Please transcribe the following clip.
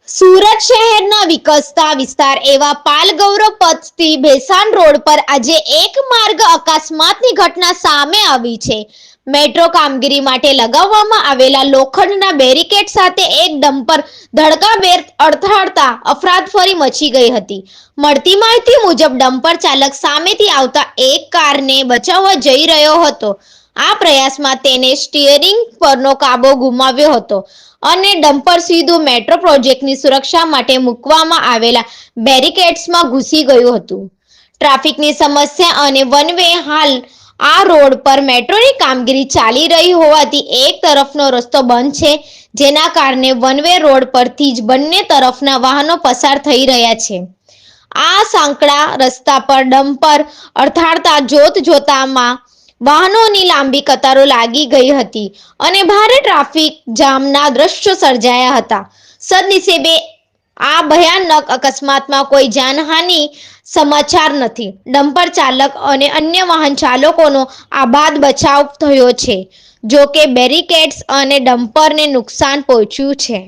સુરત શહેરના વિકસતા વિસ્તાર એવા પાલગૌરવ પથથી ભેસાણ રોડ પર આજે એક માર્ગ અકસ્માતની ઘટના સામે આવી છે। મેટ્રો કામગીરી માટે લગાવવામાં આવેલા લોખંડના બેરિકેડ સાથે એક ડમ્પર ધડકાભેર અથડાતા અફરાતફરી મચી ગઈ હતી। મળતી માહિતી મુજબ ડમ્પર ચાલક સામેથી આવતા એક કારને બચાવવા જઈ રહ્યો હતો। આ પ્રયાસમાં તેને સ્ટીયરિંગ પરનો કાબુ ગુમાવ્યો હતો અને ડમ્પર સીધું મેટ્રો પ્રોજેક્ટની સુરક્ષા માટે મૂકવામાં આવેલા બેરિકેડ્સમાં ઘૂસી ગયું હતું। ટ્રાફિકની સમસ્યા અને વન વે હાલ આ રોડ પર મેટ્રોની કામગીરી ચાલી રહી હોવાથી એક તરફનો રસ્તો બંધ છે, જેના કારણે વન વે રોડ પરથી જ બંને તરફના વાહનો પસાર થઈ રહ્યા છે। આ સાંકડા રસ્તા પર ડમ્પર અથડાતા જોતજોતામાં વાહનોની લાંબી કતારો લાગી ગઈ હતી અને ભારે ટ્રાફિક જામના દ્રશ્યો સર્જાયા હતા। સદનસીબે આ ભયાનક અકસ્માતમાં કોઈ જાનહાનિ સમાચાર નથી। ડમ્પર ચાલક અને અન્ય વાહન ચાલકોનો આબાદ બચાવ થયો છે, જો કે બેરિકેડ્સ અને ડમ્પરને નુકસાન પહોંચ્યું છે।